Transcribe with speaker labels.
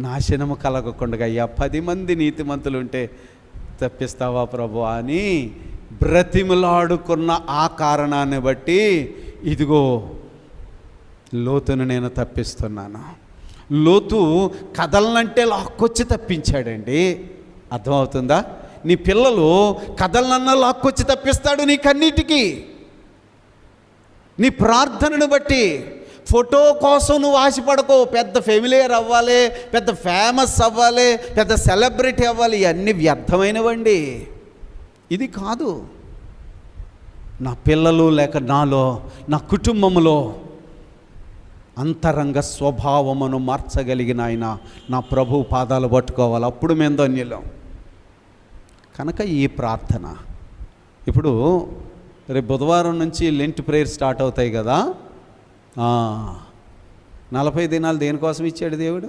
Speaker 1: నాశనము కలగకుండా అయ్యా 10 మంది నీతిమంతులు ఉంటే తప్పిస్తావా ప్రభు అని బ్రతిమలాడుకున్న ఆ కారణాన్ని బట్టి ఇదిగో లోతును నేను తప్పిస్తున్నాను. లోతు కదలనంటే లాక్కొచ్చి తప్పించాడండి. అర్థమవుతుందా? నీ పిల్లలు కదలనన్నా లాక్కొచ్చి తప్పిస్తాడు నీ కన్నీటికి, నీ ప్రార్థనను బట్టి. ఫోటో కోసం నువ్వు ఆశపడకో, పెద్ద ఫెమిలియర్ అవ్వాలి, పెద్ద ఫేమస్ అవ్వాలి, పెద్ద సెలబ్రిటీ అవ్వాలి, ఇవన్నీ వ్యర్థమైనవండి. ఇది కాదు. నా పిల్లలు లేక నాలో, నా కుటుంబంలో అంతరంగ స్వభావమును మార్చగలిగిన ఆయన నా ప్రభు పాదాలు పట్టుకోవాలి, అప్పుడు మేము ధన్యులం. కనుక ఈ ప్రార్థన ఇప్పుడు రేపు బుధవారం నుంచి లెంట్ ప్రేయర్ స్టార్ట్ అవుతాయి కదా. 40 దినాలు దేనికోసం ఇచ్చాడు దేవుడు?